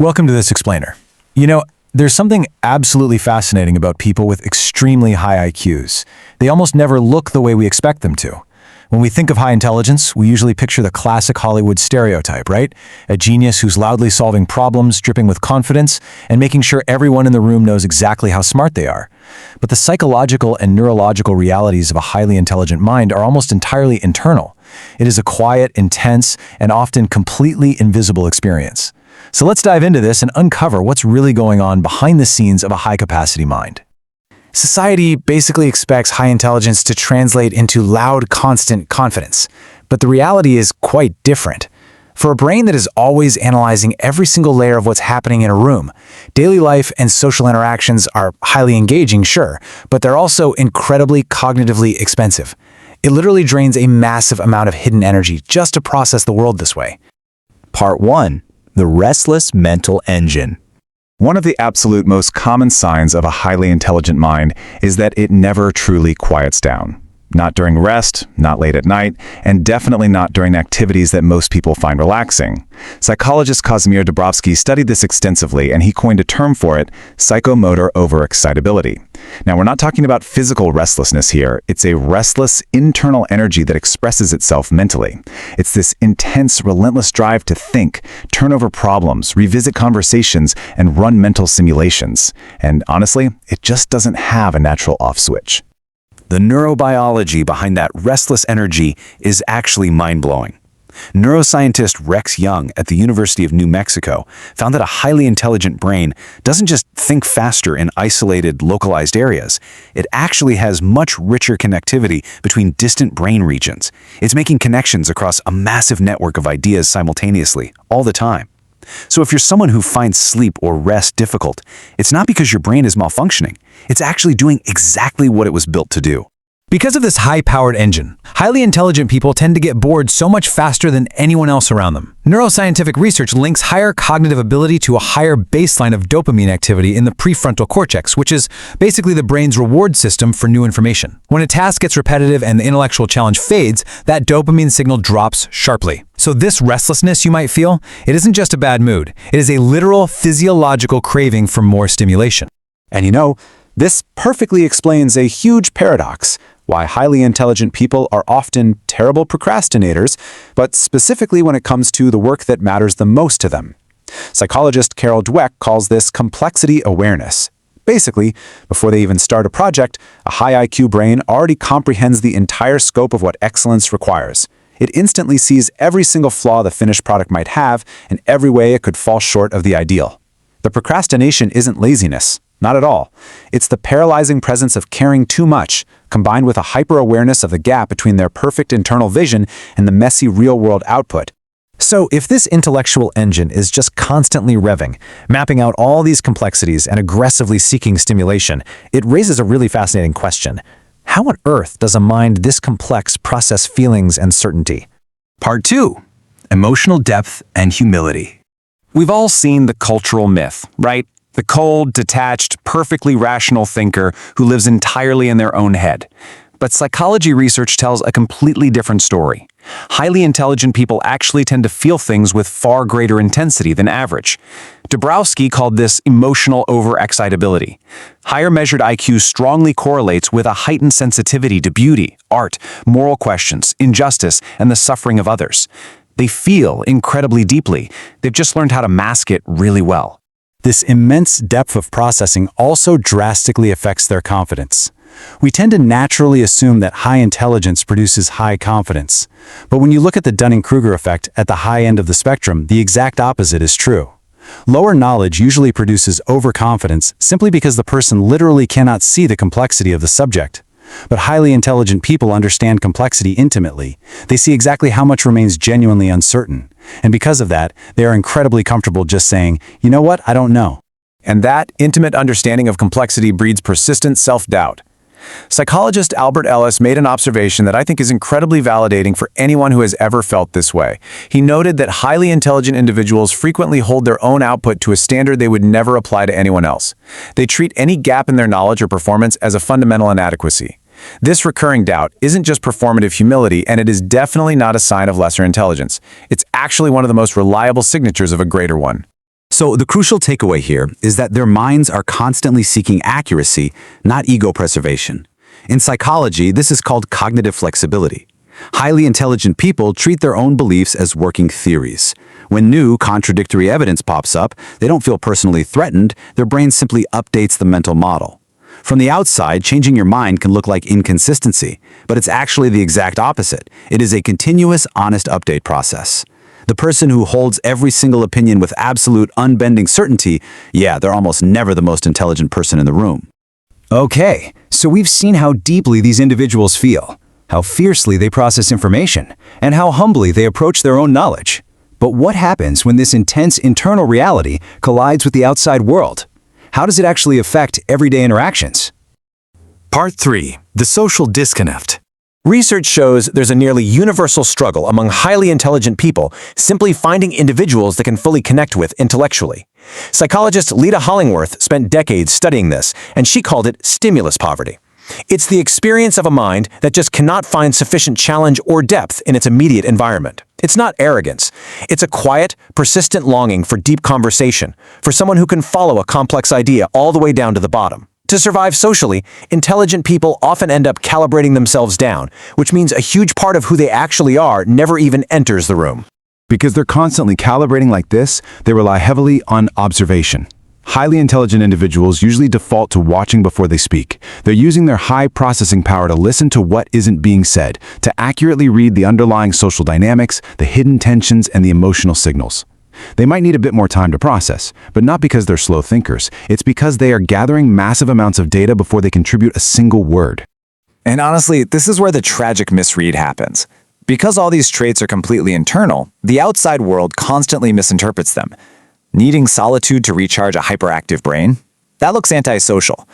Welcome to this explainer. There's something absolutely fascinating about people with extremely high IQs. They almost never look the way we expect them to. When we think of high intelligence, we usually picture the classic Hollywood stereotype, right? A genius who's loudly solving problems, dripping with confidence, and making sure everyone in the room knows exactly how smart they are. But the psychological and neurological realities of a highly intelligent mind are almost entirely internal. It is a quiet, intense, and often completely invisible experience. So let's dive into this and uncover what's really going on behind the scenes of a high-capacity mind. Society basically expects high intelligence to translate into loud, constant confidence. But the reality is quite different. For a brain that is always analyzing every single layer of what's happening in a room, daily life and social interactions are highly engaging, sure, but they're also incredibly cognitively expensive. It literally drains a massive amount of hidden energy just to process the world this way. Part 1. The restless mental engine. One of the absolute most common signs of a highly intelligent mind is that it never truly quiets down. Not during rest, not late at night, and definitely not during activities that most people find relaxing. Psychologist Kazimir Dabrowski studied this extensively, and he coined a term for it, psychomotor overexcitability. Now, we're not talking about physical restlessness here. It's a restless internal energy that expresses itself mentally. It's this intense, relentless drive to think, turn over problems, revisit conversations, and run mental simulations. And honestly, it just doesn't have a natural off switch. The neurobiology behind that restless energy is actually mind-blowing. Neuroscientist Rex Young at the University of New Mexico found that a highly intelligent brain doesn't just think faster in isolated, localized areas. It actually has much richer connectivity between distant brain regions. It's making connections across a massive network of ideas simultaneously, all the time. So if you're someone who finds sleep or rest difficult, it's not because your brain is malfunctioning. It's actually doing exactly what it was built to do. Because of this high-powered engine, highly intelligent people tend to get bored so much faster than anyone else around them. Neuroscientific research links higher cognitive ability to a higher baseline of dopamine activity in the prefrontal cortex, which is basically the brain's reward system for new information. When a task gets repetitive and the intellectual challenge fades, that dopamine signal drops sharply. So this restlessness you might feel, it isn't just a bad mood. It is a literal physiological craving for more stimulation. And this perfectly explains a huge paradox. Why highly intelligent people are often terrible procrastinators, but specifically when it comes to the work that matters the most to them. Psychologist Carol Dweck calls this complexity awareness. Basically, before they even start a project, a high IQ brain already comprehends the entire scope of what excellence requires. It instantly sees every single flaw the finished product might have and every way it could fall short of the ideal. The procrastination isn't laziness. Not at all. It's the paralyzing presence of caring too much, combined with a hyper-awareness of the gap between their perfect internal vision and the messy real-world output. So if this intellectual engine is just constantly revving, mapping out all these complexities and aggressively seeking stimulation, it raises a really fascinating question. How on earth does a mind this complex process feelings and certainty? Part 2. Emotional depth and humility. We've all seen the cultural myth, right? The cold, detached, perfectly rational thinker who lives entirely in their own head. But psychology research tells a completely different story. Highly intelligent people actually tend to feel things with far greater intensity than average. Dabrowski called this emotional overexcitability. Higher measured IQ strongly correlates with a heightened sensitivity to beauty, art, moral questions, injustice, and the suffering of others. They feel incredibly deeply. They've just learned how to mask it really well. This immense depth of processing also drastically affects their confidence. We tend to naturally assume that high intelligence produces high confidence. But when you look at the Dunning-Kruger effect at the high end of the spectrum, the exact opposite is true. Lower knowledge usually produces overconfidence simply because the person literally cannot see the complexity of the subject. But highly intelligent people understand complexity intimately. They see exactly how much remains genuinely uncertain. And because of that, they are incredibly comfortable just saying, you know what, I don't know. And that intimate understanding of complexity breeds persistent self-doubt. Psychologist Albert Ellis made an observation that I think is incredibly validating for anyone who has ever felt this way. He noted that highly intelligent individuals frequently hold their own output to a standard they would never apply to anyone else. They treat any gap in their knowledge or performance as a fundamental inadequacy. This recurring doubt isn't just performative humility, and it is definitely not a sign of lesser intelligence. It's actually one of the most reliable signatures of a greater one. So the crucial takeaway here is that their minds are constantly seeking accuracy, not ego preservation. In psychology, this is called cognitive flexibility. Highly intelligent people treat their own beliefs as working theories. When new, contradictory evidence pops up, they don't feel personally threatened, their brain simply updates the mental model. From the outside, changing your mind can look like inconsistency, but it's actually the exact opposite. It is a continuous, honest update process. The person who holds every single opinion with absolute, unbending certainty, yeah, they're almost never the most intelligent person in the room. Okay, so we've seen how deeply these individuals feel, how fiercely they process information, and how humbly they approach their own knowledge. But what happens when this intense internal reality collides with the outside world? How does it actually affect everyday interactions? Part 3. The social disconnect. Research shows there's a nearly universal struggle among highly intelligent people simply finding individuals they can fully connect with intellectually. Psychologist Lita Hollingworth spent decades studying this, and she called it stimulus poverty. It's the experience of a mind that just cannot find sufficient challenge or depth in its immediate environment. It's not arrogance. It's a quiet, persistent longing for deep conversation, for someone who can follow a complex idea all the way down to the bottom. To survive socially, intelligent people often end up calibrating themselves down, which means a huge part of who they actually are never even enters the room. Because they're constantly calibrating like this, they rely heavily on observation. Highly intelligent individuals usually default to watching before they speak. They're using their high processing power to listen to what isn't being said, to accurately read the underlying social dynamics, the hidden tensions, and the emotional signals. They might need a bit more time to process, but not because they're slow thinkers. It's because they are gathering massive amounts of data before they contribute a single word. And honestly, this is where the tragic misread happens. Because all these traits are completely internal, the outside world constantly misinterprets them. Needing solitude to recharge a hyperactive brain? That looks antisocial.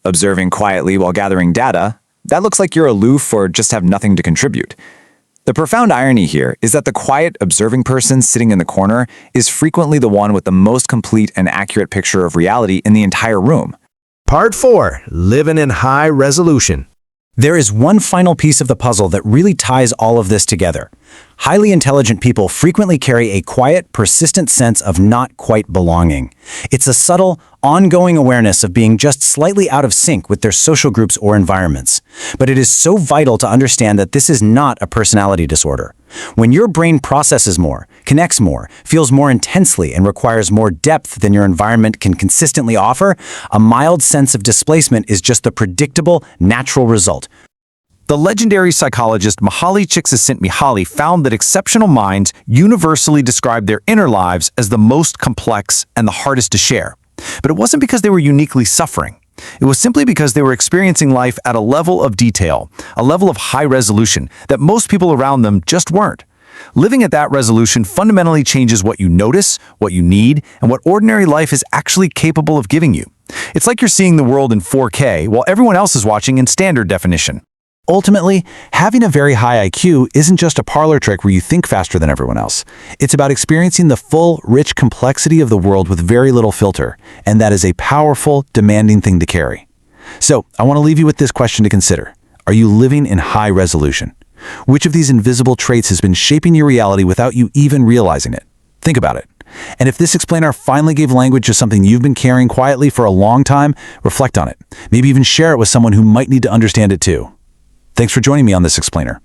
Observing quietly while gathering data? That looks like you're aloof or just have nothing to contribute. The profound irony here is that the quiet, observing person sitting in the corner is frequently the one with the most complete and accurate picture of reality in the entire room. Part 4. Living in high resolution. There is one final piece of the puzzle that really ties all of this together. Highly intelligent people frequently carry a quiet, persistent sense of not quite belonging. It's a subtle, ongoing awareness of being just slightly out of sync with their social groups or environments. But it is so vital to understand that this is not a personality disorder. When your brain processes more, connects more, feels more intensely, and requires more depth than your environment can consistently offer, a mild sense of displacement is just the predictable, natural result. The legendary psychologist Mihaly Csikszentmihalyi found that exceptional minds universally described their inner lives as the most complex and the hardest to share. But it wasn't because they were uniquely suffering. It was simply because they were experiencing life at a level of detail, a level of high resolution that most people around them just weren't. Living at that resolution fundamentally changes what you notice, what you need, and what ordinary life is actually capable of giving you. It's like you're seeing the world in 4K while everyone else is watching in standard definition. Ultimately, having a very high IQ isn't just a parlor trick where you think faster than everyone else. It's about experiencing the full, rich complexity of the world with very little filter, and that is a powerful, demanding thing to carry. So, I want to leave you with this question to consider. Are you living in high resolution? Which of these invisible traits has been shaping your reality without you even realizing it? Think about it. And if this explainer finally gave language to something you've been carrying quietly for a long time, reflect on it. Maybe even share it with someone who might need to understand it too. Thanks for joining me on this explainer.